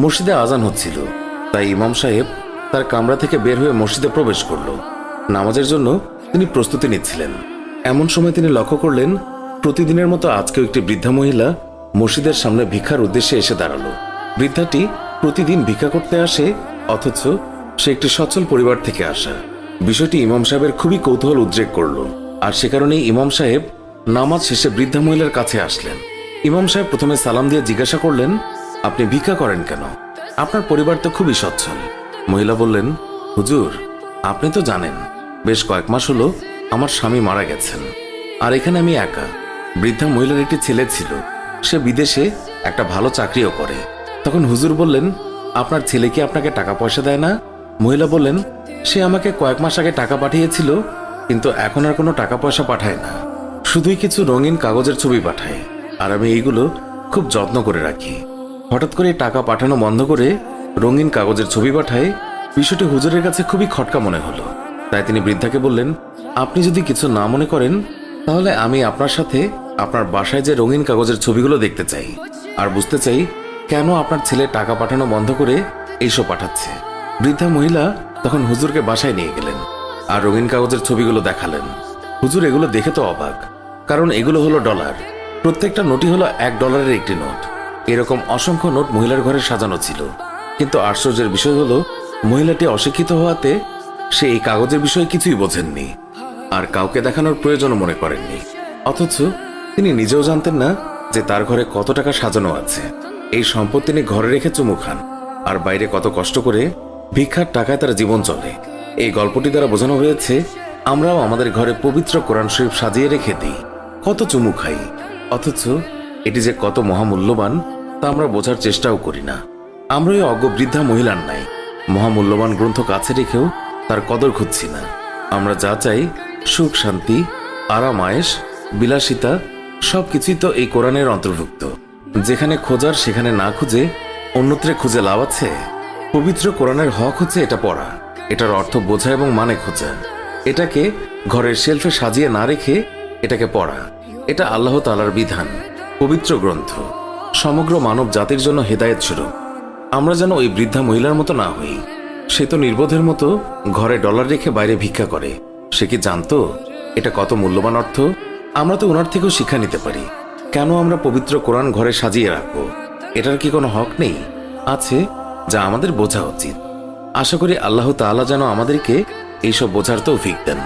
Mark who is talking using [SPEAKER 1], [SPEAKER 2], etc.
[SPEAKER 1] মসজিদে আজান হচ্ছিল, তাই ইমাম সাহেব তার কামরা থেকে বের হয়ে মসজিদে প্রবেশ করল। নামাজের জন্য তিনি প্রস্তুতি নিচ্ছিলেন। এমন সময় তিনি লক্ষ্য করলেন প্রতিদিনের মতো আজকেও একটি বৃদ্ধা মহিলা মসজিদের সামনে ভিক্ষার উদ্দেশ্যে এসে দাঁড়ালো। বৃদ্ধাটি প্রতিদিন ভিক্ষা করতে আসে, অথচ সে একটি সচ্ছল পরিবার থেকে আসা। বিষয়টি ইমাম সাহেবের খুবই কৌতূহল উদ্রেক করল, আর সে কারণেই ইমাম সাহেব নামাজ শেষে বৃদ্ধা মহিলার কাছে আসলেন। ইমাম সাহেব প্রথমে সালাম দিয়ে জিজ্ঞাসা করলেন, আপনি ভিক্ষা করেন কেন? আপনার পরিবার তো খুবই সচ্ছল। মহিলা বললেন, হুজুর, আপনি তো জানেন বেশ কয়েক মাস হলো আমার স্বামী মারা গেছেন, আর এখানে আমি একা। বৃদ্ধা মহিলার একটি ছেলে ছিল, সে বিদেশে একটা ভালো চাকরিও করে। তখন হুজুর বললেন, আপনার ছেলে কি আপনাকে টাকা পয়সা দেয় না? মহিলা বললেন, সে আমাকে কয়েক মাস আগে টাকা পাঠিয়েছিল, কিন্তু এখন আর কোনো টাকা পয়সা পাঠায় না, শুধুই কিছু রঙিন কাগজের ছবি পাঠায়, আর আমি এইগুলো খুব যত্ন করে রাখি। হঠাৎ করে টাকা পাঠানো বন্ধ করে রঙিন কাগজের ছবি পাঠায়, বিষয়টি হুজুরের কাছে খুবই খটকা মনে হলো। তাই তিনি বৃদ্ধাকে বললেন, আপনি যদি কিছু না মনে করেন তাহলে আমি আপনার সাথে আপনার বাসায় যে রঙিন কাগজের ছবিগুলো দেখতে চাই, আর বুঝতে চাই কেন আপনার ছেলে টাকা পাঠানো বন্ধ করে এইসব পাঠাচ্ছে। বৃদ্ধা মহিলা তখন হুজুরকে বাসায় নিয়ে গেলেন আর রঙিন কাগজের ছবিগুলো দেখালেন। হুজুর এগুলো দেখে তো অবাক, কারণ এগুলো হলো ডলার। প্রত্যেকটা নোটই হলো $1 একটি নোট। এরকম অসংখ্য নোট মহিলার ঘরে সাজানো ছিল, কিন্তু আশ্চর্যের বিষয় হলো মহিলাটি অশিক্ষিত হওয়াতে সে এই কাগজের বিষয়ে কিছুই বোঝেননি, আর কাউকে দেখানোর প্রয়োজনও মনে করেননি। অথচ তিনি নিজেও জানতেন না যে তার ঘরে কত টাকা সাজানো আছে। এই সম্পদ তিনি ঘরে রেখে চুমু খান, আর বাইরে কত কষ্ট করে ভিক্ষার টাকায় তার জীবন চলে। এই গল্পটি দ্বারা বোঝানো হয়েছে আমরাও আমাদের ঘরে পবিত্র কোরআন শরীফ সাজিয়ে রেখে দিই, কত চুমু খাই, অথচ এটি যে কত মহামূল্যবান তা আমরা বোঝার চেষ্টাও করি না। আমরা এই অজ্ঞ বৃদ্ধা মহিলার নাই মহামূল্যবান গ্রন্থ কাছে রেখেও তার কদর খুঁজছি না। আমরা যা চাই, সুখ, শান্তি, আরাম, আয়েশ, বিলাসিতা, সবকিছুই তো এই কোরআনের অন্তর্ভুক্ত। যেখানে খোঁজার সেখানে না খুঁজে অন্যত্রে খুঁজে লাভ আছে? পবিত্র কোরআনের হক হচ্ছে এটা পড়া, এটার অর্থ বোঝা এবং মানে খোঁজা। এটাকে ঘরের শেলফে সাজিয়ে না রেখে এটাকে পড়া। এটা আল্লাহ তাআলার বিধান, পবিত্র গ্রন্থ, সমগ্র মানব জাতির জন্য হেদায়েত স্বরূপ। আমরা যেন ওই বৃদ্ধা মহিলার মতো না হই। সে তো নির্বোধের মতো ঘরে ডলার রেখে বাইরে ভিক্ষা করে। সে কি জানতো এটা কত মূল্যবান অর্থ? আমরা তো ওনার থেকেও শিক্ষা নিতে পারি। কেন আমরা পবিত্র কোরআন ঘরে সাজিয়ে রাখবো? এটার কি কোনো হক নেই? আছে, যা আমাদের বোঝা উচিত। আশা করি আল্লাহ তাআলা যেন আমাদেরকে এইসব বোঝার তৌফিক দেন।